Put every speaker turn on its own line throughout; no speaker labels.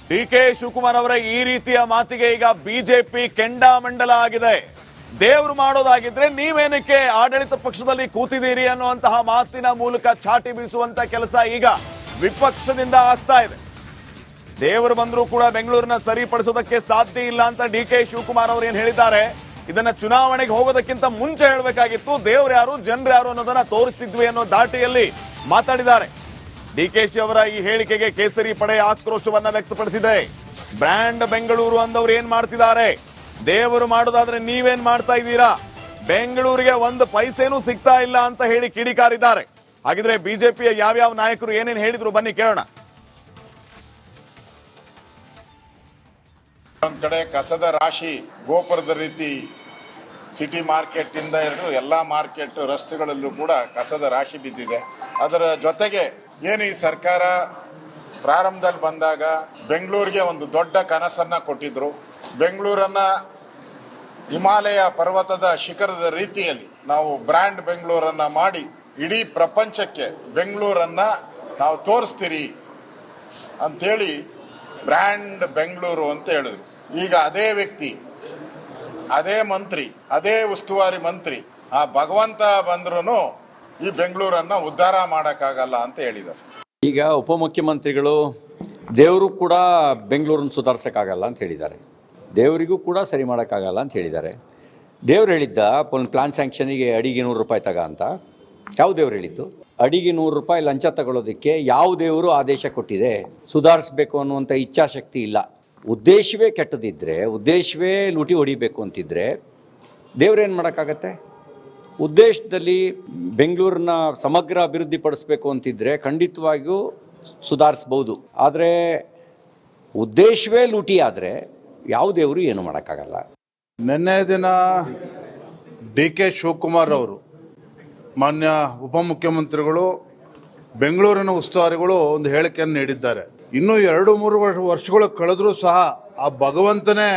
ಡಿ.ಕೆ. ಶಿವಕುಮಾರ್ ಅವರ ಈ ರೀತಿಯ ಮಾತಿಗೆ ಈಗ ಬಿಜೆಪಿ ಕೆಂಡಾಮಂಡಲ ಆಗಿದೆ. ದೇವರು ಮಾಡೋದಾಗಿದ್ರೆ ನೀವೇನಕ್ಕೆ ಆಡಳಿತ ಪಕ್ಷದಲ್ಲಿ ಕೂತಿದ್ದೀರಿ ಅನ್ನುವಂತಹ ಮಾತಿನ ಮೂಲಕ ಚಾಟಿ ಬೀಸುವಂತ ಕೆಲಸ ಈಗ ವಿಪಕ್ಷದಿಂದ ಆಗ್ತಾ ಇದೆ. ದೇವರು ಬಂದರೂ ಕೂಡ ಬೆಂಗಳೂರಿನ ಸರಿಪಡಿಸೋದಕ್ಕೆ ಸಾಧ್ಯ ಇಲ್ಲ ಅಂತ ಡಿ.ಕೆ. ಶಿವಕುಮಾರ್ ಅವರು ಏನ್ ಹೇಳಿದ್ದಾರೆ, ಇದನ್ನ ಚುನಾವಣೆಗೆ ಹೋಗೋದಕ್ಕಿಂತ ಮುಂಚೆ ಹೇಳಬೇಕಾಗಿತ್ತು. ದೇವ್ರು ಯಾರು ಜನರು ಯಾರು ಅನ್ನೋದನ್ನ ತೋರಿಸ್ತಿದ್ವಿ ಅನ್ನೋ ದಾಟಿಯಲ್ಲಿ ಮಾತಾಡಿದ್ದಾರೆ. ಡಿ.ಕೆ.ಶಿ ಅವರ ಈ ಹೇಳಿಕೆಗೆ ಕೇಸರಿ ಪಡೆ ಆಕ್ರೋಶವನ್ನ ವ್ಯಕ್ತಪಡಿಸಿದೆ. ಬ್ರ್ಯಾಂಡ್ ಬೆಂಗಳೂರು ಅಂದವ್ರು ಏನ್ ಮಾಡ್ತಿದ್ದಾರೆ, ದೇವರು ಮಾಡೋದಾದ್ರೆ ನೀವೇನ್ ಮಾಡ್ತಾ ಇದ್ದೀರಾ, ಬೆಂಗಳೂರಿಗೆ ಒಂದು ಪೈಸೆನೂ ಸಿಗ್ತಾ ಇಲ್ಲ ಅಂತ ಹೇಳಿ ಕಿಡಿಕಾರಿದ್ದಾರೆ. ಹಾಗಿದ್ರೆ ಬಿಜೆಪಿಯ ಯಾವ್ಯಾವ ನಾಯಕರು ಏನೇನ್ ಹೇಳಿದ್ರು ಬನ್ನಿ ಕೇಳೋಣ.
ಒಂದ್ ಕಡೆ ಕಸದ ರಾಶಿ ಗೋಪುರದ ರೀತಿ ಸಿಟಿ ಮಾರ್ಕೆಟ್ ಇಂದ ಹಿಡಿದು ಎಲ್ಲಾ ಮಾರ್ಕೆಟ್ ರಸ್ತೆಗಳಲ್ಲೂ ಕೂಡ ಕಸದ ರಾಶಿ ಬಿದ್ದಿದೆ. ಅದರ ಜೊತೆಗೆ ಏನು ಈ ಸರ್ಕಾರ ಪ್ರಾರಂಭದಲ್ಲಿ ಬಂದಾಗ ಬೆಂಗಳೂರಿಗೆ ಒಂದು ದೊಡ್ಡ ಕನಸನ್ನ ಕೊಟ್ಟಿದ್ರು. ಬೆಂಗಳೂರನ್ನ ಹಿಮಾಲಯ ಪರ್ವತದ ಶಿಖರದ ರೀತಿಯಲ್ಲಿ ನಾವು ಬ್ರ್ಯಾಂಡ್ ಬೆಂಗಳೂರನ್ನ ಮಾಡಿ ಇಡೀ ಪ್ರಪಂಚಕ್ಕೆ ಬೆಂಗಳೂರನ್ನ ನಾವು ತೋರಿಸ್ತೀರಿ ಅಂತೇಳಿ ಬ್ರ್ಯಾಂಡ್ ಬೆಂಗಳೂರು ಅಂತ ಹೇಳಿದ್ರು. ಈಗ ಅದೇ ವ್ಯಕ್ತಿ, ಅದೇ ಮಂತ್ರಿ, ಅದೇ ಉಸ್ತುವಾರಿ ಮಂತ್ರಿ ಆ ಭಗವಂತ ಬಂದ್ರೂ ಈ ಬೆಂಗಳೂರನ್ನ ಉದ್ಧಾರ ಮಾಡೋಕ್ಕಾಗಲ್ಲ ಅಂತ ಹೇಳಿದ್ದಾರೆ.
ಈಗ ಉಪಮುಖ್ಯಮಂತ್ರಿಗಳು ದೇವರು ಕೂಡ ಬೆಂಗಳೂರನ್ನು ಸುಧಾರಿಸೋಕ್ಕಾಗಲ್ಲ ಅಂತ ಹೇಳಿದ್ದಾರೆ, ದೇವರಿಗೂ ಕೂಡ ಸರಿ ಮಾಡೋಕ್ಕಾಗಲ್ಲ ಅಂತ ಹೇಳಿದ್ದಾರೆ. ದೇವ್ರು ಹೇಳಿದ್ದ ಒಂದು ಪ್ಲಾನ್ ಸ್ಯಾಂಕ್ಷನಿಗೆ ಅಡಿಗೆ 100 ರೂಪಾಯಿ ತಗ ಅಂತ. ಯಾವ ದೇವ್ರು ಹೇಳಿದ್ದು? ಅಡಿಗೆ 100 ರೂಪಾಯಿ ಲಂಚ ತಗೊಳ್ಳೋದಕ್ಕೆ ಯಾವ ದೇವರು ಆದೇಶ ಕೊಟ್ಟಿದೆ? ಸುಧಾರಿಸಬೇಕು ಅನ್ನುವಂಥ ಇಚ್ಛಾಶಕ್ತಿ ಇಲ್ಲ. ಉದ್ದೇಶವೇ ಕೆಟ್ಟದಿದ್ದರೆ, ಉದ್ದೇಶವೇ ಲೂಟಿ ಹೊಡಿಬೇಕು ಅಂತಿದ್ರೆ ದೇವ್ರೇನು ಮಾಡೋಕ್ಕಾಗತ್ತೆ? ಉದ್ದೇಶದಲ್ಲಿ ಬೆಂಗಳೂರನ್ನ ಸಮಗ್ರ ಅಭಿವೃದ್ಧಿ ಪಡಿಸ್ಬೇಕು ಅಂತಿದ್ರೆ ಖಂಡಿತವಾಗಿಯೂ ಸುಧಾರಿಸ್ಬೋದು. ಆದರೆ ಉದ್ದೇಶವೇ ಲೂಟಿ ಆದರೆ ಯಾವ ದೇವರು ಏನು ಮಾಡೋಕ್ಕಾಗಲ್ಲ.
ನಿನ್ನೆ ದಿನ ಡಿ.ಕೆ. ಶಿವಕುಮಾರ್ ಅವರು, ಮಾನ್ಯ ಉಪಮುಖ್ಯಮಂತ್ರಿಗಳು, ಬೆಂಗಳೂರಿನ ಉಸ್ತುವಾರಿಗಳು ಒಂದು ಹೇಳಿಕೆಯನ್ನು ನೀಡಿದ್ದಾರೆ. ಇನ್ನೂ 2-3 ವರ್ಷಗಳು ಕಳೆದರೂ ಸಹ ಆ ಭಗವಂತನೇ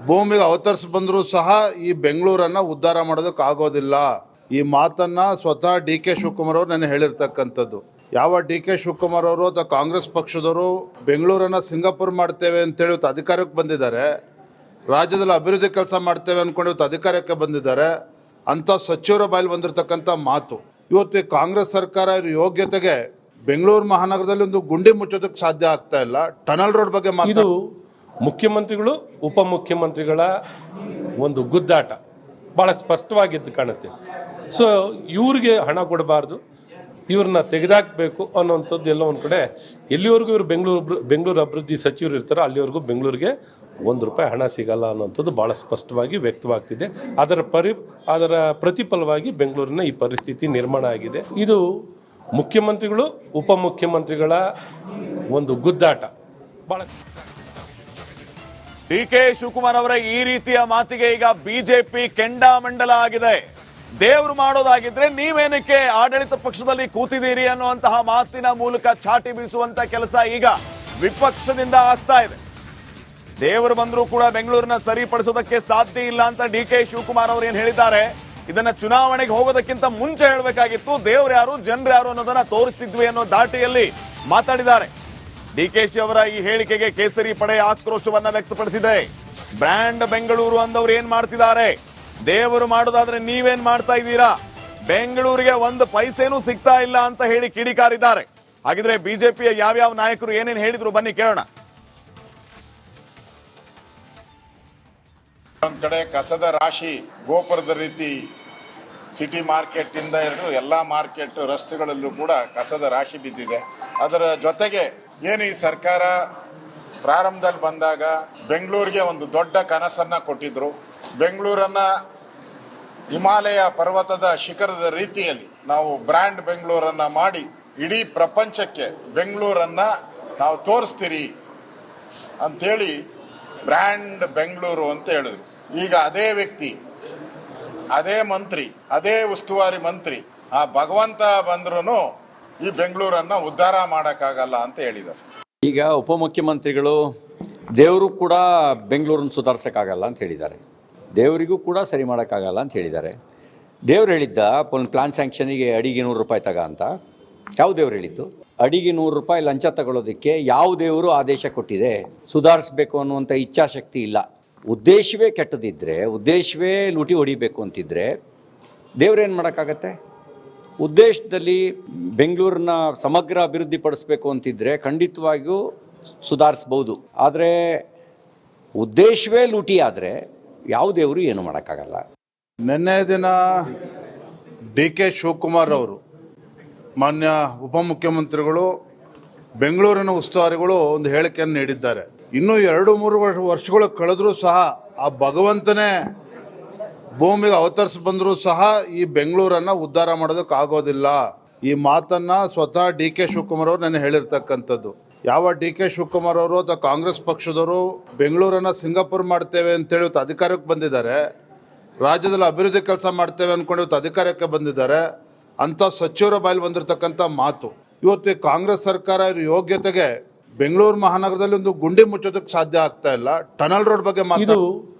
ಭೂಮಿಗೆ ಅವತರಿಸಿ ಬಂದರೂ ಸಹ ಈ ಬೆಂಗಳೂರನ್ನ ಉದ್ಧಾರ ಮಾಡೋದಕ್ಕೆ ಆಗೋದಿಲ್ಲ. ಈ ಮಾತನ್ನ ಸ್ವತಃ ಡಿ.ಕೆ. ಶಿವಕುಮಾರ್ ಅವರು ನೆನ್ನೆ ಹೇಳಿರ್ತಕ್ಕಂಥದ್ದು. ಯಾವ ಡಿ.ಕೆ. ಶಿವಕುಮಾರ್ ಅವರು ಅಥವಾ ಕಾಂಗ್ರೆಸ್ ಪಕ್ಷದವರು ಬೆಂಗಳೂರನ್ನ ಸಿಂಗಾಪುರ್ ಮಾಡ್ತೇವೆ ಅಂತೇಳಿ ಇವತ್ತು ಅಧಿಕಾರಕ್ಕೆ ಬಂದಿದ್ದಾರೆ, ರಾಜ್ಯದಲ್ಲಿ ಅಭಿವೃದ್ಧಿ ಕೆಲಸ ಮಾಡ್ತೇವೆ ಅಂದ್ಕೊಂಡು ಇವತ್ತು ಅಧಿಕಾರಕ್ಕೆ ಬಂದಿದ್ದಾರೆ. ಅಂತ ಸಚಿವರ ಬಾಯಲ್ಲಿ ಬಂದಿರತಕ್ಕಂಥ ಮಾತು ಇವತ್ತು ಕಾಂಗ್ರೆಸ್ ಸರ್ಕಾರ ಯೋಗ್ಯತೆಗೆ ಬೆಂಗಳೂರು ಮಹಾನಗರದಲ್ಲಿ ಒಂದು ಗುಂಡಿ ಮುಚ್ಚೋದಕ್ಕೆ ಸಾಧ್ಯ ಆಗ್ತಾ ಇಲ್ಲ. ಟನಲ್ ರೋಡ್ ಬಗ್ಗೆ
ಇದು ಮುಖ್ಯಮಂತ್ರಿಗಳು ಉಪಮುಖ್ಯಮಂತ್ರಿಗಳ ಒಂದು ಗುದ್ದಾಟ ಭಾಳ ಸ್ಪಷ್ಟವಾಗಿದ್ದು ಕಾಣುತ್ತೆ. ಸೊ ಇವ್ರಿಗೆ ಹಣ ಕೊಡಬಾರ್ದು, ಇವ್ರನ್ನ ತೆಗೆದಾಕಬೇಕು ಅನ್ನೋಂಥದ್ದು ಎಲ್ಲ ಒಂದು ಕಡೆ. ಎಲ್ಲಿವರೆಗೂ ಇವರು ಬೆಂಗಳೂರು ಅಭಿವೃದ್ಧಿ ಸಚಿವರು ಇರ್ತಾರೋ ಅಲ್ಲಿವರೆಗೂ ಬೆಂಗಳೂರಿಗೆ ₹1 ಹಣ ಸಿಗಲ್ಲ ಅನ್ನೋಂಥದ್ದು ಭಾಳ ಸ್ಪಷ್ಟವಾಗಿ ವ್ಯಕ್ತವಾಗ್ತಿದೆ. ಅದರ ಪ್ರತಿಫಲವಾಗಿ ಬೆಂಗಳೂರಿನ ಈ ಪರಿಸ್ಥಿತಿ ನಿರ್ಮಾಣ ಆಗಿದೆ. ಇದು ಮುಖ್ಯಮಂತ್ರಿಗಳು ಉಪಮುಖ್ಯಮಂತ್ರಿಗಳ ಒಂದು ಗುದ್ದಾಟ ಭಾಳ.
ಡಿ.ಕೆ. ಶಿವಕುಮಾರ್ ಅವರ ಈ ರೀತಿಯ ಮಾತಿಗೆ ಈಗ ಬಿಜೆಪಿ ಕೆಂಡಾಮಂಡಲ ಆಗಿದೆ. ದೇವರು ಮಾಡೋದಾಗಿದ್ರೆ ನೀವೇನಕ್ಕೆ ಆಡಳಿತ ಪಕ್ಷದಲ್ಲಿ ಕೂತಿದ್ದೀರಿ ಅನ್ನುವಂತಹ ಮಾತಿನ ಮೂಲಕ ಚಾಟಿ ಬೀಸುವಂತ ಕೆಲಸ ಈಗ ವಿಪಕ್ಷದಿಂದ ಆಗ್ತಾ ಇದೆ. ದೇವರು ಬಂದರೂ ಕೂಡ ಬೆಂಗಳೂರಿನ ಸರಿಪಡಿಸೋದಕ್ಕೆ ಸಾಧ್ಯ ಇಲ್ಲ ಅಂತ ಡಿ.ಕೆ. ಶಿವಕುಮಾರ್ ಅವರು ಏನ್ ಹೇಳಿದ್ದಾರೆ, ಇದನ್ನ ಚುನಾವಣೆಗೆ ಹೋಗೋದಕ್ಕಿಂತ ಮುಂಚೆ ಹೇಳಬೇಕಾಗಿತ್ತು. ದೇವ್ರು ಯಾರು ಜನರು ಯಾರು ಅನ್ನೋದನ್ನ ತೋರಿಸ್ತಿದ್ವಿ ಅನ್ನೋ ದಾಟಿಯಲ್ಲಿ ಮಾತಾಡಿದ್ದಾರೆ. ಡಿ.ಕೆ.ಶಿ ಅವರ ಈ ಹೇಳಿಕೆಗೆ ಕೇಸರಿ ಪಡೆ ಆಕ್ರೋಶವನ್ನ ವ್ಯಕ್ತಪಡಿಸಿದೆ. ಬ್ರ್ಯಾಂಡ್ ಬೆಂಗಳೂರು ಅಂದವ್ರು ಏನ್ ಮಾಡ್ತಿದ್ದಾರೆ, ದೇವರು ಮಾಡೋದಾದ್ರೆ ನೀವೇನ್ ಮಾಡ್ತಾ ಇದ್ದೀರಾ, ಬೆಂಗಳೂರಿಗೆ ಒಂದು ಪೈಸೆನೂ ಸಿಗ್ತಾ ಇಲ್ಲ ಅಂತ ಹೇಳಿ ಕಿಡಿಕಾರಿದ್ದಾರೆ. ಹಾಗಿದ್ರೆ ಬಿಜೆಪಿಯ ಯಾವ್ಯಾವ ನಾಯಕರು ಏನೇನ್ ಹೇಳಿದ್ರು ಬನ್ನಿ ಕೇಳೋಣ.
ಒಂದ್ ಕಡೆ ಕಸದ ರಾಶಿ ಗೋಪುರದ ರೀತಿ ಸಿಟಿ ಮಾರ್ಕೆಟ್ ಇಂದ ಹಿಡಿದು ಎಲ್ಲಾ ಮಾರ್ಕೆಟ್ ರಸ್ತೆಗಳಲ್ಲೂ ಕೂಡ ಕಸದ ರಾಶಿ ಬಿದ್ದಿದೆ. ಅದರ ಜೊತೆಗೆ ಏನು ಈ ಸರ್ಕಾರ ಪ್ರಾರಂಭದಲ್ಲಿ ಬಂದಾಗ ಬೆಂಗಳೂರಿಗೆ ಒಂದು ದೊಡ್ಡ ಕನಸನ್ನ ಕೊಟ್ಟಿದ್ರು. ಬೆಂಗಳೂರನ್ನ ಹಿಮಾಲಯ ಪರ್ವತದ ಶಿಖರದ ರೀತಿಯಲ್ಲಿ ನಾವು ಬ್ರ್ಯಾಂಡ್ ಬೆಂಗಳೂರನ್ನ ಮಾಡಿ ಇಡೀ ಪ್ರಪಂಚಕ್ಕೆ ಬೆಂಗಳೂರನ್ನ ನಾವು ತೋರಿಸ್ತೀರಿ ಅಂತೇಳಿ ಬ್ರ್ಯಾಂಡ್ ಬೆಂಗಳೂರು ಅಂತ ಹೇಳಿದ್ರು. ಈಗ ಅದೇ ವ್ಯಕ್ತಿ, ಅದೇ ಮಂತ್ರಿ, ಅದೇ ಉಸ್ತುವಾರಿ ಮಂತ್ರಿ ಆ ಭಗವಂತ ಬಂದ್ರೂ ಈ ಬೆಂಗಳೂರನ್ನ ಉದ್ಧಾರ ಮಾಡೋಕ್ಕಾಗಲ್ಲ ಅಂತ ಹೇಳಿದ್ದಾರೆ.
ಈಗ ಉಪಮುಖ್ಯಮಂತ್ರಿಗಳು ದೇವರು ಕೂಡ ಬೆಂಗಳೂರನ್ನು ಸುಧಾರಿಸೋಕ್ಕಾಗಲ್ಲ ಅಂತ ಹೇಳಿದ್ದಾರೆ, ದೇವರಿಗೂ ಕೂಡ ಸರಿ ಮಾಡೋಕ್ಕಾಗಲ್ಲ ಅಂತ ಹೇಳಿದ್ದಾರೆ. ದೇವ್ರು ಹೇಳಿದ್ದ ಒಂದು ಪ್ಲಾನ್ ಸ್ಯಾಂಕ್ಷನಿಗೆ ಅಡಿಗೆ 100 ರೂಪಾಯಿ ತಗ ಅಂತ. ಯಾವ ದೇವ್ರು ಹೇಳಿದ್ದು? ಅಡಿಗೆ 100 ರೂಪಾಯಿ ಲಂಚ ತಗೊಳ್ಳೋದಕ್ಕೆ ಯಾವ ದೇವರು ಆದೇಶ ಕೊಟ್ಟಿದೆ? ಸುಧಾರಿಸಬೇಕು ಅನ್ನುವಂಥ ಇಚ್ಛಾಶಕ್ತಿ ಇಲ್ಲ. ಉದ್ದೇಶವೇ ಕೆಟ್ಟದಿದ್ದರೆ, ಉದ್ದೇಶವೇ ಲೂಟಿ ಹೊಡಿಬೇಕು ಅಂತಿದ್ರೆ ದೇವ್ರೇನು ಮಾಡೋಕ್ಕಾಗತ್ತೆ? ಉದ್ದೇಶದಲ್ಲಿ ಬೆಂಗಳೂರನ್ನ ಸಮಗ್ರ ಅಭಿವೃದ್ಧಿ ಪಡಿಸ್ಬೇಕು ಅಂತಿದ್ರೆ ಖಂಡಿತವಾಗಿಯೂ ಸುಧಾರಿಸ್ಬೋದು. ಆದರೆ ಉದ್ದೇಶವೇ ಲೂಟಿ ಆದರೆ ಯಾವ ದೇವರು ಏನು ಮಾಡೋಕ್ಕಾಗಲ್ಲ.
ನಿನ್ನೆ ದಿನ ಡಿ.ಕೆ. ಶಿವಕುಮಾರ್ ಅವರು, ಮಾನ್ಯ ಉಪಮುಖ್ಯಮಂತ್ರಿಗಳು, ಬೆಂಗಳೂರಿನ ಉಸ್ತುವಾರಿಗಳು ಒಂದು ಹೇಳಿಕೆಯನ್ನು ನೀಡಿದ್ದಾರೆ. ಇನ್ನೂ 2-3 ವರ್ಷಗಳು ಕಳೆದರೂ ಸಹ ಆ ಭಗವಂತನೇ ಭೂಮಿಗೆ ಅವತರಿಸಿ ಬಂದರೂ ಸಹ ಈ ಬೆಂಗಳೂರನ್ನು ಉದ್ಧಾರ ಮಾಡೋದಕ್ಕಾಗೋದಿಲ್ಲ. ಈ ಮಾತನ್ನ ಸ್ವತಃ ಡಿ.ಕೆ. ಶಿವಕುಮಾರ್ ಅವರು ನೆನ್ನೆ ಹೇಳಿರ್ತಕ್ಕಂಥದ್ದು. ಯಾವ ಡಿ.ಕೆ. ಶಿವಕುಮಾರ್ ಅವರು ಅಥವಾ ಕಾಂಗ್ರೆಸ್ ಪಕ್ಷದವರು ಬೆಂಗಳೂರನ್ನು ಸಿಂಗಾಪುರ್ ಮಾಡ್ತೇವೆ ಅಂತೇಳಿ ಇವತ್ತು ಅಧಿಕಾರಕ್ಕೆ ಬಂದಿದ್ದಾರೆ, ರಾಜ್ಯದಲ್ಲಿ ಅಭಿವೃದ್ಧಿ ಕೆಲಸ ಮಾಡ್ತೇವೆ ಅಂದ್ಕೊಂಡು ಇವತ್ತು ಅಧಿಕಾರಕ್ಕೆ ಬಂದಿದ್ದಾರೆ. ಅಂಥ ಸಚಿವರ ಬಾಯಲ್ಲಿ ಬಂದಿರತಕ್ಕಂಥ ಮಾತು ಇವತ್ತು ಈ ಕಾಂಗ್ರೆಸ್ ಸರ್ಕಾರ ಯೋಗ್ಯತೆಗೆ ಬೆಂಗಳೂರು ಮಹಾನಗರದಲ್ಲಿ ಒಂದು ಗುಂಡಿ ಮುಚ್ಚೋದಕ್ಕೆ ಸಾಧ್ಯ ಆಗ್ತಾ ಇಲ್ಲ. ಟನಲ್ ರೋಡ್ ಬಗ್ಗೆ
ಇದು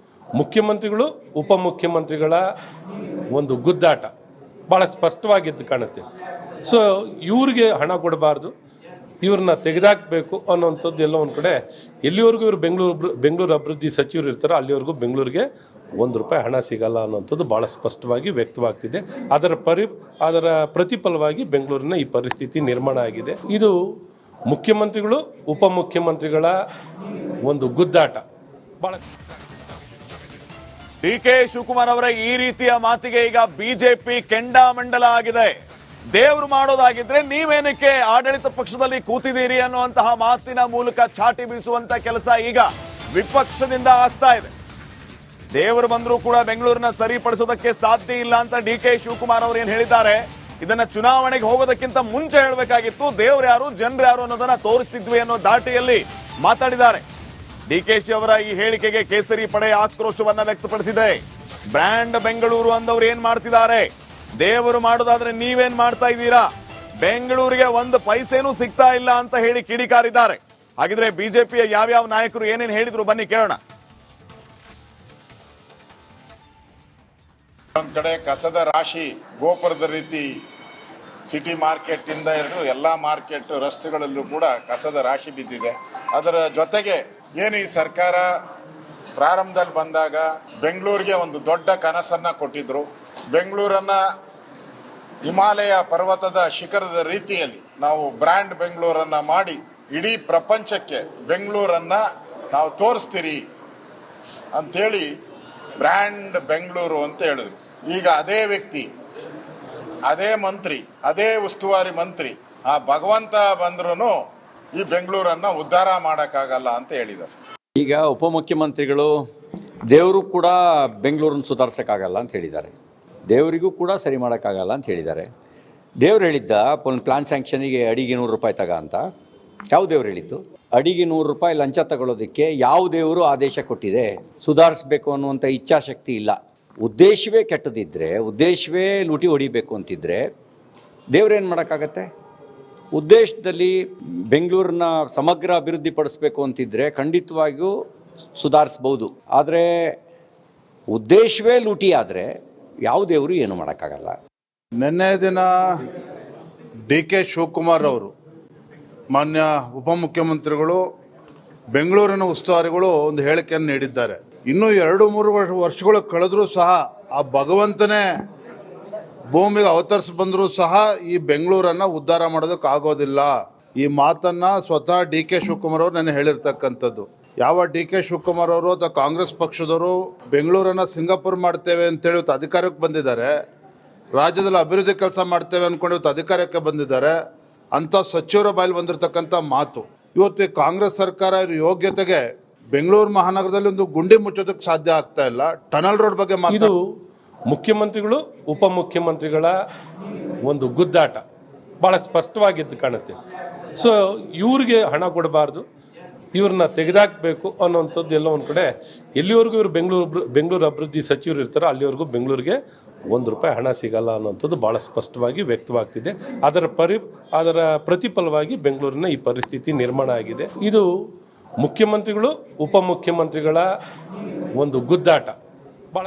ಮುಖ್ಯಮಂತ್ರಿಗಳು ಉಪಮುಖ್ಯಮಂತ್ರಿಗಳ ಒಂದು ಗುದ್ದಾಟ ಭಾಳ ಸ್ಪಷ್ಟವಾಗಿದ್ದು ಕಾಣುತ್ತೆ. ಸೊ ಇವ್ರಿಗೆ ಹಣ ಕೊಡಬಾರ್ದು, ಇವ್ರನ್ನ ತೆಗೆದಾಕಬೇಕು ಅನ್ನೋವಂಥದ್ದು ಎಲ್ಲ ಒಂದು ಕಡೆ. ಎಲ್ಲಿವರೆಗೂ ಇವರು ಬೆಂಗಳೂರು ಅಭಿವೃದ್ಧಿ ಸಚಿವರು ಇರ್ತಾರೋ ಅಲ್ಲಿವರೆಗೂ ಬೆಂಗಳೂರಿಗೆ ₹1 ಹಣ ಸಿಗಲ್ಲ ಅನ್ನೋಂಥದ್ದು ಭಾಳ ಸ್ಪಷ್ಟವಾಗಿ ವ್ಯಕ್ತವಾಗ್ತಿದೆ. ಅದರ ಪ್ರತಿಫಲವಾಗಿ ಬೆಂಗಳೂರಿನ ಈ ಪರಿಸ್ಥಿತಿ ನಿರ್ಮಾಣ ಆಗಿದೆ. ಇದು ಮುಖ್ಯಮಂತ್ರಿಗಳು ಉಪಮುಖ್ಯಮಂತ್ರಿಗಳ ಒಂದು ಗುದ್ದಾಟ. ಭಾಳ
ಡಿ.ಕೆ. ಶಿವಕುಮಾರ್ ಅವರ ಈ ರೀತಿಯ ಮಾತಿಗೆ ಈಗ ಬಿಜೆಪಿ ಕೆಂಡಾಮಂಡಲ ಆಗಿದೆ. ದೇವರು ಮಾಡೋದಾಗಿದ್ರೆ ನೀವೇನಕ್ಕೆ ಆಡಳಿತ ಪಕ್ಷದಲ್ಲಿ ಕೂತಿದ್ದೀರಿ ಅನ್ನುವಂತಹ ಮಾತಿನ ಮೂಲಕ ಚಾಟಿ ಬೀಸುವಂತ ಕೆಲಸ ಈಗ ವಿಪಕ್ಷದಿಂದ ಆಗ್ತಾ ಇದೆ. ದೇವರು ಬಂದರೂ ಕೂಡ ಬೆಂಗಳೂರಿನ ಸರಿಪಡಿಸೋದಕ್ಕೆ ಸಾಧ್ಯ ಇಲ್ಲ ಅಂತ ಡಿ.ಕೆ. ಶಿವಕುಮಾರ್ ಅವರು ಏನ್ ಹೇಳಿದ್ದಾರೆ, ಇದನ್ನ ಚುನಾವಣೆಗೆ ಹೋಗೋದಕ್ಕಿಂತ ಮುಂಚೆ ಹೇಳಬೇಕಾಗಿತ್ತು. ದೇವ್ರು ಯಾರು, ಜನರು ಯಾರು ಅನ್ನೋದನ್ನ ತೋರಿಸ್ತಿದ್ವಿ ಅನ್ನೋ ದಾಟಿಯಲ್ಲಿ ಮಾತಾಡಿದ್ದಾರೆ. ಡಿ.ಕೆ.ಶಿ ಅವರ ಈ ಹೇಳಿಕೆಗೆ ಕೇಸರಿ ಪಡೆ ಆಕ್ರೋಶವನ್ನ ವ್ಯಕ್ತಪಡಿಸಿದೆ. ಬ್ರ್ಯಾಂಡ್ ಬೆಂಗಳೂರು ಅಂದವ್ರು ಏನ್ ಮಾಡ್ತಿದ್ದಾರೆ? ದೇವರು ಮಾಡೋದಾದ್ರೆ ನೀವೇನ್ ಮಾಡ್ತಾ ಇದ್ದೀರಾ? ಬೆಂಗಳೂರಿಗೆ 1 ಪೈಸೆನೂ ಸಿಗ್ತಾ ಇಲ್ಲ ಅಂತ ಹೇಳಿ ಕಿಡಿಕಾರಿದ್ದಾರೆ. ಹಾಗಿದ್ರೆ ಬಿಜೆಪಿಯ ಯಾವ್ಯಾವ ನಾಯಕರು ಏನೇನು ಹೇಳಿದ್ರು ಬನ್ನಿ ಕೇಳೋಣ.
ಒಂದ್ ಕಡೆ ಕಸದ ರಾಶಿ ಗೋಪುರದ ರೀತಿ ಸಿಟಿ ಮಾರ್ಕೆಟ್ ಇಂದ ಹಿಡಿದು ಎಲ್ಲಾ ಮಾರ್ಕೆಟ್ ರಸ್ತೆಗಳಲ್ಲೂ ಕೂಡ ಕಸದ ರಾಶಿ ಬಿದ್ದಿದೆ. ಅದರ ಜೊತೆಗೆ ಏನು ಈ ಸರ್ಕಾರ ಪ್ರಾರಂಭದಲ್ಲಿ ಬಂದಾಗ ಬೆಂಗಳೂರಿಗೆ ಒಂದು ದೊಡ್ಡ ಕನಸನ್ನ ಕೊಟ್ಟಿದ್ರು. ಬೆಂಗಳೂರನ್ನ ಹಿಮಾಲಯ ಪರ್ವತದ ಶಿಖರದ ರೀತಿಯಲ್ಲಿ ನಾವು ಬ್ರ್ಯಾಂಡ್ ಬೆಂಗಳೂರನ್ನ ಮಾಡಿ ಇಡೀ ಪ್ರಪಂಚಕ್ಕೆ ಬೆಂಗಳೂರನ್ನ ನಾವು ತೋರಿಸ್ತೀರಿ ಅಂತೇಳಿ ಬ್ರ್ಯಾಂಡ್ ಬೆಂಗಳೂರು ಅಂತ ಹೇಳಿದ್ರು. ಈಗ ಅದೇ ವ್ಯಕ್ತಿ, ಅದೇ ಮಂತ್ರಿ, ಅದೇ ಉಸ್ತುವಾರಿ ಮಂತ್ರಿ, ಆ ಭಗವಂತ ಬಂದ್ರೂ ಈ ಬೆಂಗಳೂರನ್ನ ಉದ್ಧಾರ ಮಾಡೋಕ್ಕಾಗಲ್ಲ ಅಂತ ಹೇಳಿದ್ದಾರೆ.
ಈಗ ಉಪಮುಖ್ಯಮಂತ್ರಿಗಳು ದೇವರು ಕೂಡ ಬೆಂಗಳೂರನ್ನು ಸುಧಾರಿಸೋಕ್ಕಾಗಲ್ಲ ಅಂತ ಹೇಳಿದ್ದಾರೆ. ದೇವರಿಗೂ ಕೂಡ ಸರಿ ಮಾಡೋಕ್ಕಾಗಲ್ಲ ಅಂತ ಹೇಳಿದ್ದಾರೆ. ದೇವ್ರು ಹೇಳಿದ್ದ ಒಂದು ಪ್ಲಾನ್ ಸ್ಯಾಂಕ್ಷನಿಗೆ ಅಡಿಗೆ 100 ರೂಪಾಯಿ ತಗ ಅಂತ. ಯಾವ ದೇವ್ರು ಹೇಳಿದ್ದು? ಅಡಿಗೆ 100 ರೂಪಾಯಿ ಲಂಚ ತಗೊಳ್ಳೋದಕ್ಕೆ ಯಾವ ದೇವರು ಆದೇಶ ಕೊಟ್ಟಿದೆ? ಸುಧಾರಿಸಬೇಕು ಅನ್ನುವಂಥ ಇಚ್ಛಾಶಕ್ತಿ ಇಲ್ಲ. ಉದ್ದೇಶವೇ ಕೆಟ್ಟದಿದ್ದರೆ, ಉದ್ದೇಶವೇ ಲೂಟಿ ಹೊಡಿಬೇಕು ಅಂತಿದ್ರೆ ದೇವ್ರೇನು ಮಾಡೋಕ್ಕಾಗತ್ತೆ? ಉದ್ದೇಶದಲ್ಲಿ ಬೆಂಗಳೂರನ್ನ ಸಮಗ್ರ ಅಭಿವೃದ್ಧಿ ಪಡಿಸ್ಬೇಕು ಅಂತಿದ್ರೆ ಖಂಡಿತವಾಗಿಯೂ ಸುಧಾರಿಸ್ಬೋದು. ಆದರೆ ಉದ್ದೇಶವೇ ಲೂಟಿ ಆದರೆ ಯಾವ ದೇವರು ಏನು ಮಾಡೋಕ್ಕಾಗಲ್ಲ.
ನಿನ್ನೆ ದಿನ ಡಿ.ಕೆ. ಶಿವಕುಮಾರ್ ಅವರು, ಮಾನ್ಯ ಉಪಮುಖ್ಯಮಂತ್ರಿಗಳು, ಬೆಂಗಳೂರಿನ ಉಸ್ತುವಾರಿಗಳು ಒಂದು ಹೇಳಿಕೆಯನ್ನು ನೀಡಿದ್ದಾರೆ. ಇನ್ನೂ 2-3 ವರ್ಷಗಳು ಕಳೆದರೂ ಸಹ ಆ ಭಗವಂತನೇ ಭೂಮಿಗೆ ಅವತರಿಸಿ ಬಂದರೂ ಸಹ ಈ ಬೆಂಗಳೂರನ್ನು ಉದ್ಧಾರ ಮಾಡೋದಕ್ಕಾಗೋದಿಲ್ಲ. ಈ ಮಾತನ್ನ ಸ್ವತಃ ಡಿ.ಕೆ. ಶಿವಕುಮಾರ್ ಅವರು ನೆನ್ನೆ ಹೇಳಿರ್ತಕ್ಕಂಥದ್ದು. ಯಾವ ಡಿ.ಕೆ. ಶಿವಕುಮಾರ್ ಅವರು ಅಥವಾ ಕಾಂಗ್ರೆಸ್ ಪಕ್ಷದವರು ಬೆಂಗಳೂರನ್ನು ಸಿಂಗಾಪುರ್ ಮಾಡ್ತೇವೆ ಅಂತೇಳಿ ಇವತ್ತು ಅಧಿಕಾರಕ್ಕೆ ಬಂದಿದ್ದಾರೆ, ರಾಜ್ಯದಲ್ಲಿ ಅಭಿವೃದ್ಧಿ ಕೆಲಸ ಮಾಡ್ತೇವೆ ಅಂದ್ಕೊಂಡು ಇವತ್ತು ಅಧಿಕಾರಕ್ಕೆ ಬಂದಿದ್ದಾರೆ. ಅಂಥ ಸಚಿವರ ಬಾಯಲ್ಲಿ ಬಂದಿರತಕ್ಕಂಥ ಮಾತು ಇವತ್ತು ಈ ಕಾಂಗ್ರೆಸ್ ಸರ್ಕಾರ ಯೋಗ್ಯತೆಗೆ ಬೆಂಗಳೂರು ಮಹಾನಗರದಲ್ಲಿ ಒಂದು ಗುಂಡಿ ಮುಚ್ಚೋದಕ್ಕೆ ಸಾಧ್ಯ ಆಗ್ತಾ ಇಲ್ಲ. ಟನಲ್ ರೋಡ್ ಬಗ್ಗೆ
ಇದು ಮುಖ್ಯಮಂತ್ರಿಗಳು ಉಪಮುಖ್ಯಮಂತ್ರಿಗಳ ಒಂದು ಗುದ್ದಾಟ ಭಾಳ ಸ್ಪಷ್ಟವಾಗಿದ್ದು ಕಾಣುತ್ತೆ. ಸೊ ಇವ್ರಿಗೆ ಹಣ ಕೊಡಬಾರ್ದು, ಇವ್ರನ್ನ ತೆಗೆದಾಕಬೇಕು ಅನ್ನೋವಂಥದ್ದು ಎಲ್ಲ ಒಂದು ಕಡೆ. ಎಲ್ಲಿವರೆಗೂ ಇವರು ಬೆಂಗಳೂರು ಅಭಿವೃದ್ಧಿ ಸಚಿವರು ಇರ್ತಾರೋ ಅಲ್ಲಿವರೆಗೂ ಬೆಂಗಳೂರಿಗೆ ₹1 ಹಣ ಸಿಗಲ್ಲ ಅನ್ನೋಂಥದ್ದು ಭಾಳ ಸ್ಪಷ್ಟವಾಗಿ ವ್ಯಕ್ತವಾಗ್ತಿದೆ. ಅದರ ಪ್ರತಿಫಲವಾಗಿ ಬೆಂಗಳೂರಿನ ಈ ಪರಿಸ್ಥಿತಿ ನಿರ್ಮಾಣ ಆಗಿದೆ. ಇದು ಮುಖ್ಯಮಂತ್ರಿಗಳು ಉಪಮುಖ್ಯಮಂತ್ರಿಗಳ ಒಂದು ಗುದ್ದಾಟ ಭಾಳ